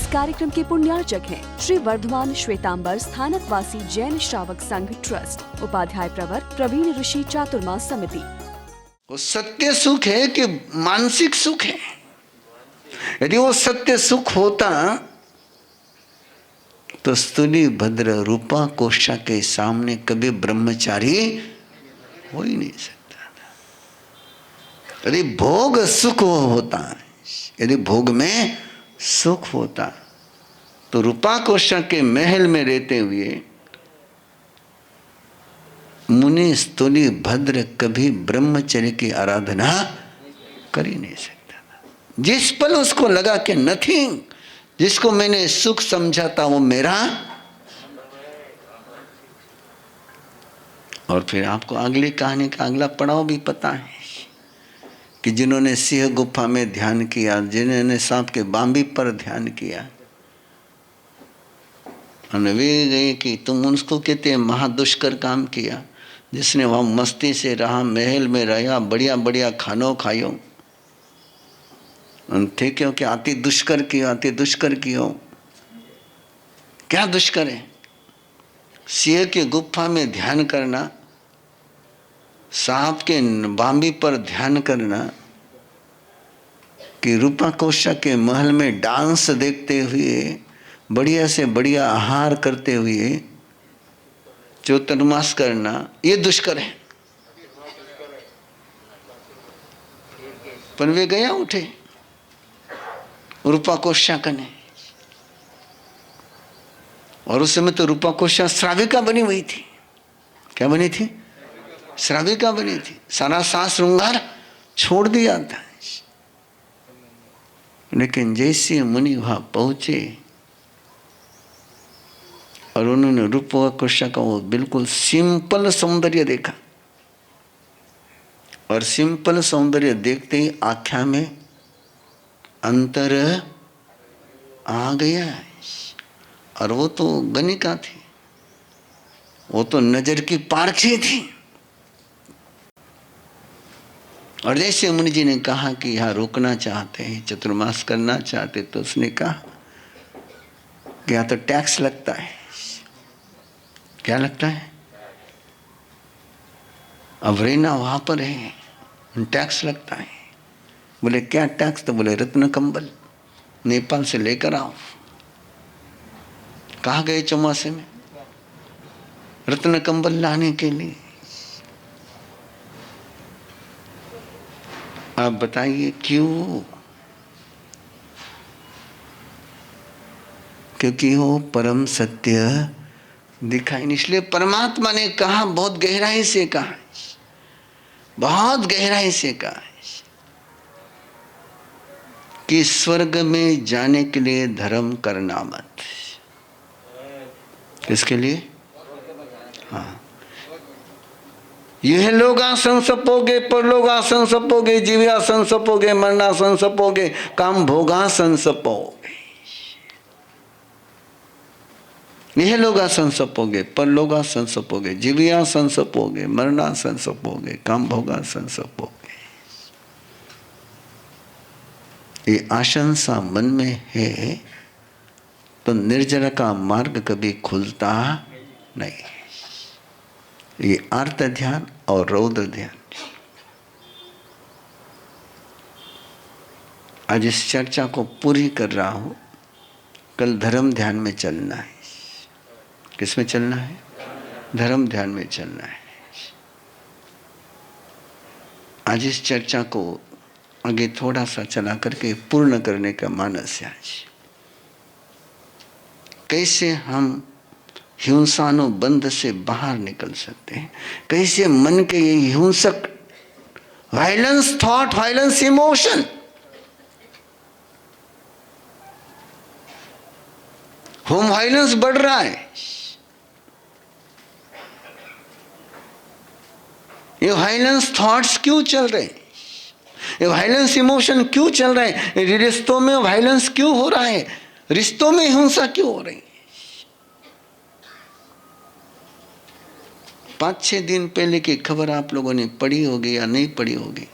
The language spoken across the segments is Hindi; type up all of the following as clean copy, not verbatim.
कार्यक्रम के पुण्यार्चक हैं श्री वर्धमान श्वेतांबर स्थानकवासी जैन श्रावक संघ ट्रस्ट, उपाध्याय प्रवर प्रवीण ऋषि चातुर्मास समिति। वो सत्य सुख है कि मानसिक सुख है? यदि वो सत्य सुख होता तो स्तुली भद्र रूपा कोष्ठा के सामने कभी ब्रह्मचारी हो ही नहीं सकता था। यदि भोग सुख होता, यदि भोग में सुख होता तो रूपा कोष्ठा के महल में रहते हुए मुनि स्तुली भद्र कभी ब्रह्मचर्य की आराधना कर ही नहीं सकता था। जिस पल उसको लगा कि नथिंग, जिसको मैंने सुख समझा था वो मेरा, और फिर आपको अगली कहानी का अगला पड़ाव भी पता है कि जिन्होंने सिंह गुफा में ध्यान किया, जिन्होंने सांप के बांबी पर ध्यान किया, वे गए कि तुम उसको कहते हैं महादुष्कर काम किया, जिसने वहां मस्ती से रहा, महल में रहा, बढ़िया बढ़िया खानों खायो, थे क्यों कि अति दुष्कर किया, अति दुष्कर कियो। क्या दुष्कर है? सिंह की गुफा में ध्यान करना, सांप के बांबी पर ध्यान करना, कि रूपा कोष्ठा के महल में डांस देखते हुए, बढ़िया से बढ़िया आहार करते हुए चातुर्मास करना, ये दुष्कर है। पर वे गया उठे रूपा कोष्ठा कने, और उस समय तो रूपा कोष्ठा श्राविका बनी हुई थी। क्या बनी थी? श्राविका बनी थी। सारा सास श्रृंगार छोड़ दिया था। लेकिन जैसे मुनि वहां पहुंचे और उन्होंने रूपा कोष्ठा का वो बिल्कुल सिंपल सौंदर्य देखा, और सिंपल सौंदर्य देखते ही आख्या में अंतर आ गया। और वो तो गणिका थी, वो तो नजर की पारखी थी। और जैसे मुनि जी ने कहा कि यहाँ रुकना चाहते हैं, चतुर्मास करना चाहते, तो उसने कहा कि यहाँ तो टैक्स लगता है। क्या लगता है? अब रहना वहां पर है, टैक्स लगता है। बोले क्या टैक्स? तो बोले रत्न कंबल नेपाल से लेकर आओ। कहाँ गए चौमासे में रत्न कंबल लाने के लिए? आप बताइए क्यों? क्योंकि वो परम सत्य दिखाई नहीं। इसलिए परमात्मा ने कहा, बहुत गहराई से कहा, बहुत गहराई से कहा कि स्वर्ग में जाने के लिए धर्म करना मत। किसके लिए? हाँ, यह लोग आसन सपोगे, परलोगासन सपोगे, जीव्यासन सपोगे, मरणासन सपोगे, काम भोगासन सपोगे। यह लोगासन सपोगे, परलोगासन सपोगे, जीव्यासन सपोगे, मरणासन सपोगे, काम भोगासन सपोगे। ये आशंसा मन में है तो निर्जरा का मार्ग कभी खुलता नहीं। ये आर्त ध्यान और रौद्र ध्यान। आज इस चर्चा को पूरी कर रहा हूं, कल धर्म ध्यान में चलना है। किस में चलना है? धर्म ध्यान में चलना है। आज इस चर्चा को आगे थोड़ा सा चला करके पूर्ण करने का मानस है आज। कैसे हम हिंसानुबंध से बाहर निकल सकते हैं, कैसे मन के ये हिंसक violence thought, violence emotion, home violence बढ़ रहा है। ये वायलेंस थॉट्स क्यों चल रहे हैं? ये वायलेंस इमोशन क्यों चल रहे हैं? रिश्तों में वायलेंस क्यों हो रहा है? रिश्तों में हिंसा क्यों हो रही है? 5-6 दिन पहले की खबर आप लोगों ने पढ़ी होगी या नहीं पढ़ी होगी।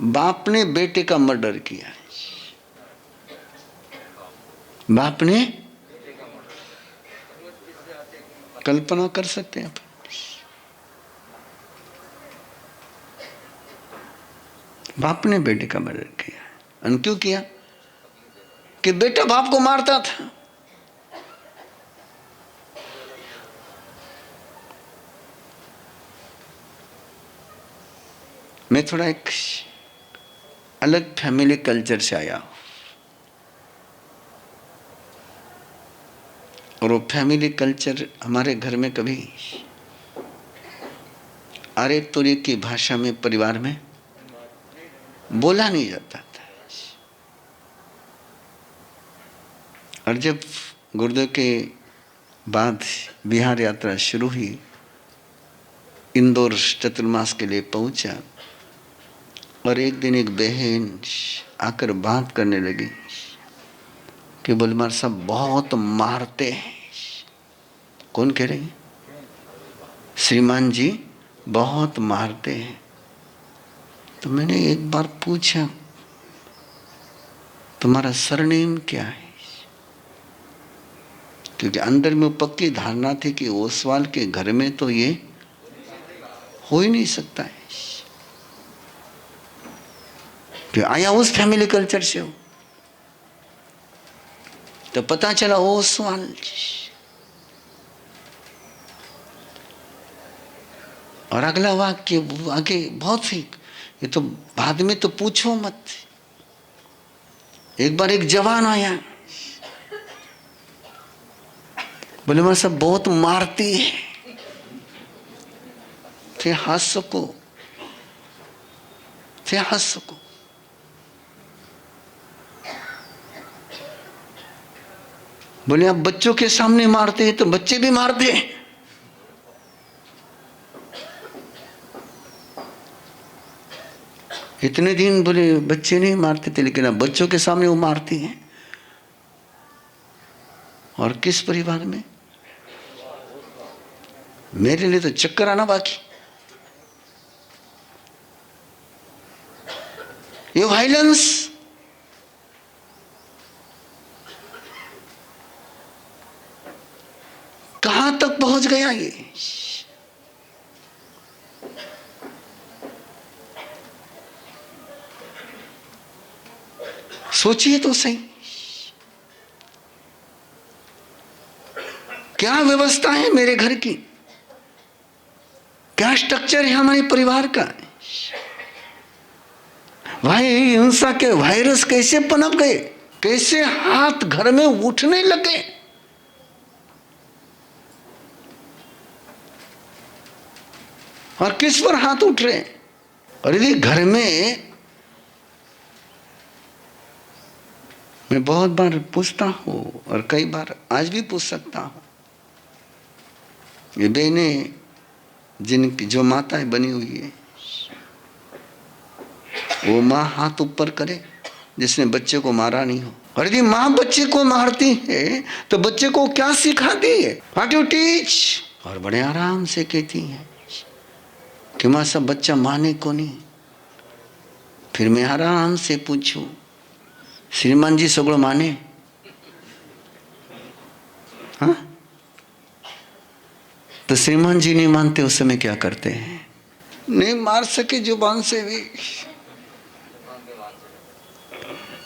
बाप ने बेटे का मर्डर किया। बाप ने कल्पना कर सकते हैं। बाप ने बेटे का मर्डर किया। और क्यों किया? कि बेटा बाप को मारता था। मैं थोड़ा एक अलग फैमिली कल्चर से आया हूं, और वो फैमिली कल्चर हमारे घर में कभी आरे तुरे की भाषा में परिवार में बोला नहीं जाता था। और जब गुरुदेव के बाद बिहार यात्रा शुरू हुई, इंदौर चतुर्मास के लिए पहुंचा, और एक दिन एक बहन आकर बात करने लगी कि बोलमार साहब बहुत मारते हैं। कौन कह रही? श्रीमान जी बहुत मारते हैं। तो मैंने एक बार पूछा, तुम्हारा सरनेम क्या है? क्योंकि अंदर में पक्की धारणा थी कि ओसवाल के घर में तो ये हो ही नहीं सकता है, कि आया उस फैमिली कल्चर से हो। तो पता चला ओसवाल। और अगला वाक्य आगे बहुत ही, ये तो बाद में तो पूछो मत। एक बार एक जवान आया, बोले मैं सब बहुत मारती है। थे हंस सको, थे हंस सको। बोले आप बच्चों के सामने मारते हैं तो बच्चे भी मारते हैं। इतने दिन बोले बच्चे नहीं मारते थे, लेकिन अब बच्चों के सामने वो मारती हैं। और किस परिवार में? मेरे लिए तो चक्कर आना बाकी। ये वायलेंस कहां तक पहुंच गया? ये सोचिए तो सही, क्या व्यवस्था है मेरे घर की, क्या स्ट्रक्चर है हमारे परिवार का। भाई हिंसा के वायरस कैसे पनप गए, कैसे हाथ घर में उठने लगे। और किस पर हाथ उठ रहे? और यदि घर में, मैं बहुत बार पूछता हूं और कई बार आज भी पूछ सकता हूं, ये बहनें जिनकी जो माताएं बनी हुई है, वो माँ हाथ ऊपर करे जिसने बच्चे को मारा नहीं हो। और यदि माँ बच्चे को मारती है तो बच्चे को क्या सिखाती है? What you teach? और बड़े आराम से कहती है कि माँ सब बच्चा माने को नहीं। फिर मैं आराम से पूछूं, श्रीमान जी सगड़ो माने? हाँ? तो श्रीमान जी नहीं मानते, उस समय क्या करते हैं? नहीं मार सके जुबान से भी,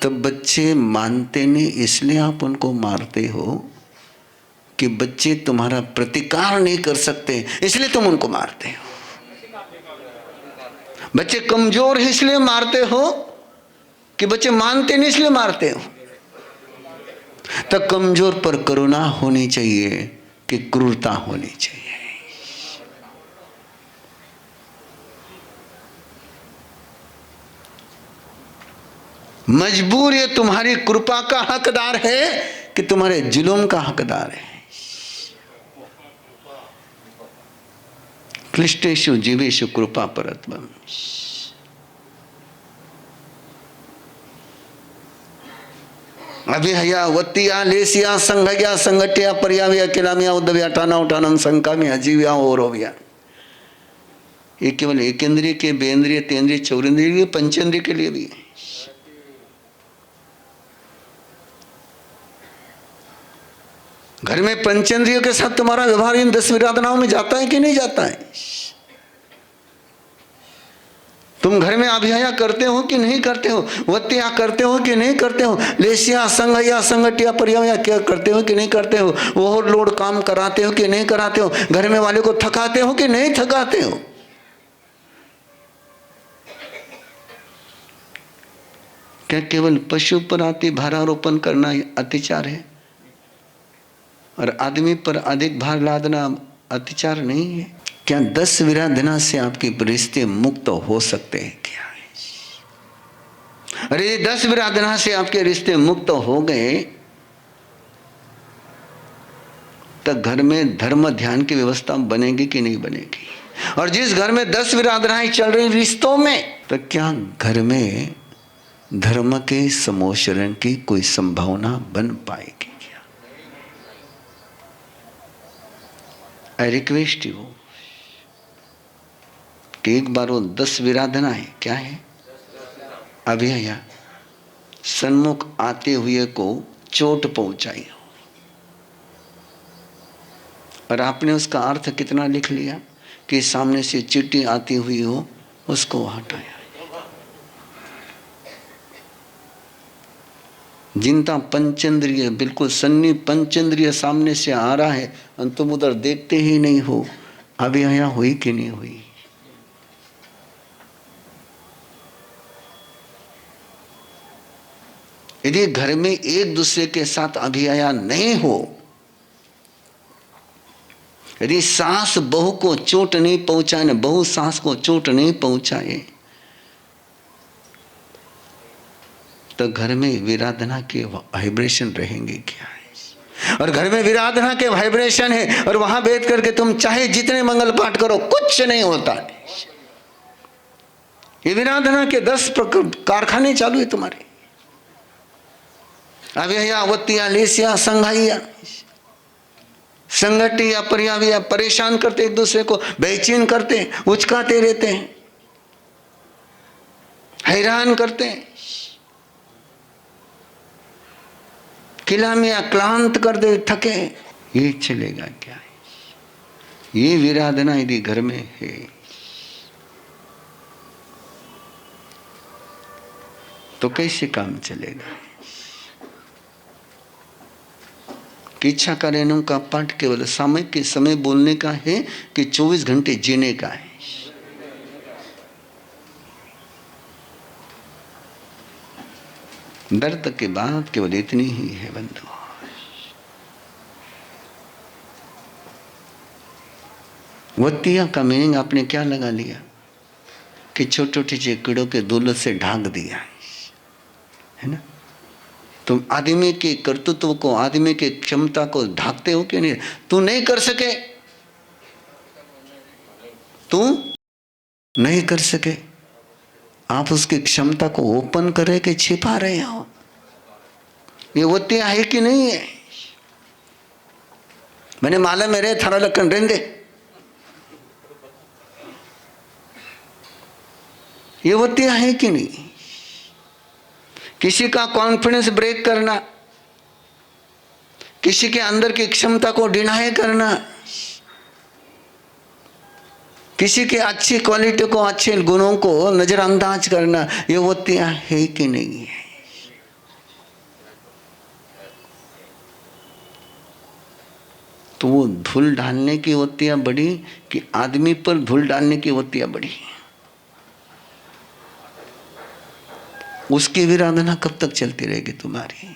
तो बच्चे मानते नहीं, इसलिए आप उनको मारते हो कि बच्चे तुम्हारा प्रतिकार नहीं कर सकते, इसलिए तुम उनको मारते हो। बच्चे कमजोर है इसलिए मारते हो कि बच्चे मानते नहीं इसलिए मारते हो? तो कमजोर पर करुणा होनी चाहिए कि क्रूरता होनी चाहिए? मजबूर ये तुम्हारी कृपा का हकदार है कि तुम्हारे जुल्म का हकदार है? क्लिष्टेषु जीवेषु कृपा परत्वम्। अभिहया वत्तिया लेसिया संघया संगठया पर्यावया किलामिया उद्दव्या टाना उठानम संकामिया जीव्या और होव्या। ये केवल एक इंद्रिय के, बेंद्रिय, तेंद्रिय, चौरेंद्रिय, पंचेंद्रिय के लिए भी है। घर में पंचेंद्रियों के साथ तुम्हारा व्यवहार इन 10 विराधनाओं में जाता है कि नहीं जाता है? तुम घर में अभिहया करते हो कि नहीं करते हो? वत्या करते हो कि नहीं करते हो? लेसिया संघया संगठिया परिया क्या करते हो कि नहीं करते हो? ओवर लोड काम कराते हो कि नहीं कराते हो? घर में वाले को थकाते हो कि नहीं थकाते हो? क्या केवल पशु पर अति भारारोपण करना अत्याचार है और आदमी पर अधिक भार लादना अत्याचार नहीं है? क्या 10 विराधना से आपके रिश्ते मुक्त हो सकते हैं क्या? अरे 10 विराधना से आपके रिश्ते मुक्त हो गए तो घर में धर्म ध्यान की व्यवस्था बनेगी कि नहीं बनेगी? और जिस घर में 10 विराधनाएं चल रही रिश्तों में, तो क्या घर में धर्म के समोशरण की कोई संभावना बन पाएगी क्या? आई रिक्वेस्ट यू कि एक बार वो 10 विराधनाएं क्या है? अभिहया सन्मुख आते हुए को चोट पहुंचाई हो, और आपने उसका अर्थ कितना लिख लिया कि सामने से चिट्ठी आती हुई हो उसको हटाया। जिनका पंचेंद्रिय बिल्कुल सन्नी पंचेंद्रिय सामने से आ रहा है और तुम उधर देखते ही नहीं हो, अभिहया हुई कि नहीं हुई? यदि घर में एक दूसरे के साथ अभिहया नहीं हो, यदि सास बहू को चोट नहीं पहुंचाए, बहू सास को चोट नहीं पहुंचाए, तो घर में विराधना के वाइब्रेशन रहेंगे क्या? और घर में विराधना के वाइब्रेशन है और वहां बैठ करके तुम चाहे जितने मंगल पाठ करो कुछ नहीं होता। ये विराधना के 10 कारखाने चालू है तुम्हारे। अभिहया वत्तिया लेसिया संघाइया संगठिया परिया परेशान करते, एक दूसरे को बेचैन करते, उचकाते रहते हैं, हैरान करते हैं, किला में अक्लांत कर दे, थके। ये चलेगा क्या? ये विराधना यदि घर में है तो कैसे काम चलेगा? इच्छा का रेणु का पाठ केवल सामयिक के समय बोलने का है कि 24 घंटे जीने का है? दर्द के बाद केवल इतनी ही है बंधु। वत्तिया का मीनिंग आपने क्या लगा लिया कि छोटे छोटे कीड़ों के दौलत से ढांक दिया है ना? तुम आदमी के कर्तृत्व को, आदमी के क्षमता को ढांकते हो कि नहीं? तू नहीं कर सके, तू नहीं कर सके, आप उसकी क्षमता को ओपन करे कि छिपा रहे हो? ये वत्तिया है कि नहीं है? मैंने माला मेरे थारा लखन रेंदे, ये वत्तिया है कि नहीं? किसी का कॉन्फिडेंस ब्रेक करना, किसी के अंदर की क्षमता को डिनाई करना, किसी के अच्छी क्वालिटी को, अच्छे गुणों को नजरअंदाज करना, ये वत्तियां है कि नहीं है? तो वो धूल डालने की वत्तियां बड़ी कि आदमी पर धूल डालने की वत्तियां बड़ी? उसकी विराधना कब तक चलती रहेगी तुम्हारी?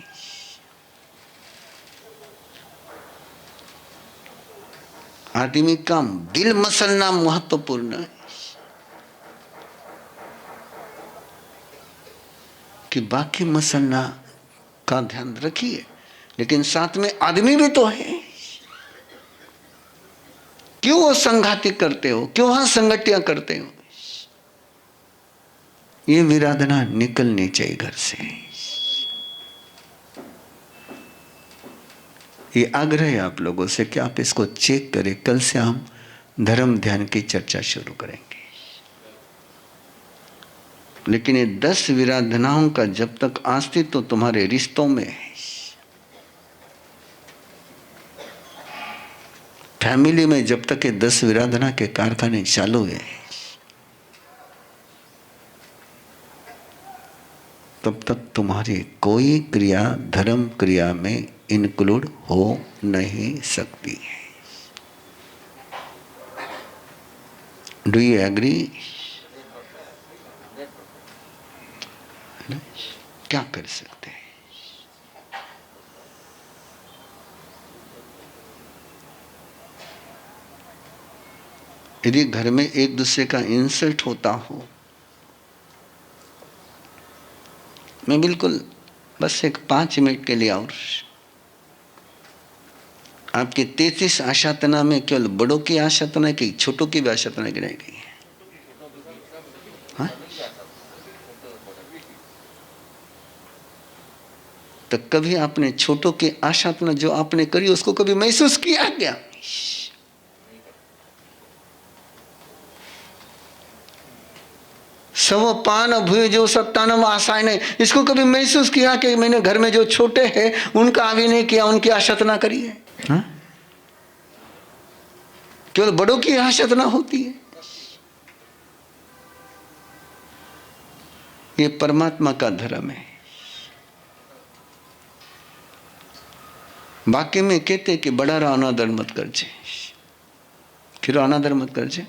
आदमी का दिल मसलना महत्वपूर्ण है कि बाकी मसलना का ध्यान रखिए, लेकिन साथ में आदमी भी तो है। क्यों वो संघाती करते हो? क्यों वहां संगठिया करते हो? ये विराधना निकलनी चाहिए घर से। ये आग्रह है आप लोगों से कि आप इसको चेक करें। कल से हम धर्म ध्यान की चर्चा शुरू करेंगे, लेकिन ये 10 विराधनाओं का जब तक अस्तित्व तुम्हारे रिश्तों में है, फैमिली में जब तक ये 10 विराधना के कारखाने चालू है, तब तक तुम्हारी कोई क्रिया धर्म क्रिया में इंक्लूड हो नहीं सकती है। Do you agree? क्या कर सकते हैं? यदि घर में एक दूसरे का इंसल्ट होता हो, मैं बिल्कुल बस एक 5 मिनट के लिए, और आपकी 33 आशातना में केवल बड़ों की आशातना की छोटों की भी आशातना गिनाई गई है। हाँ? तो कभी आपने छोटों की आशातना जो आपने करी उसको कभी महसूस किया क्या? सवो पान भुजो सत्तानम आशाएं नहीं, इसको कभी महसूस किया कि मैंने घर में जो छोटे हैं उनका आगे नहीं किया, उनकी आशातना करी है? हाँ? केवल बड़ों की आशातना होती है। ये परमात्मा का धर्म है। बाकी में कहते कि बड़ा रा अनादर मत करजे, फिर अनादर मत करजे।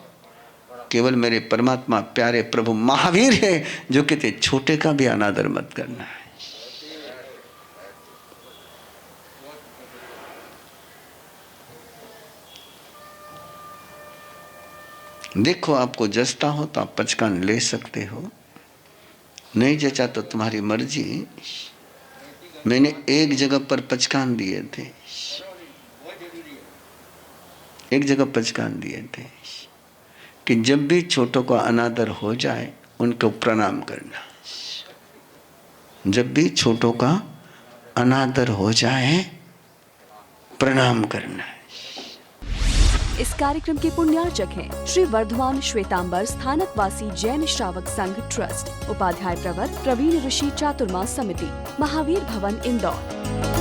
केवल मेरे परमात्मा प्यारे प्रभु महावीर है जो कहते छोटे का भी अनादर मत करना है। देखो, आपको जचता हो तो आप पचकान ले सकते हो, नहीं जचा तो तुम्हारी मर्जी। मैंने एक जगह पर पचकान दिए थे, एक जगह पचकान दिए थे कि जब भी छोटों का अनादर हो जाए उनको प्रणाम करना। जब भी छोटों का अनादर हो जाए प्रणाम करना। इस कार्यक्रम के पुण्यार्चक हैं श्री वर्धमान श्वेतांबर स्थानकवासी जैन श्रावक संघ ट्रस्ट, उपाध्याय प्रवर प्रवीण ऋषि चातुर्मास समिति, महावीर भवन, इंदौर।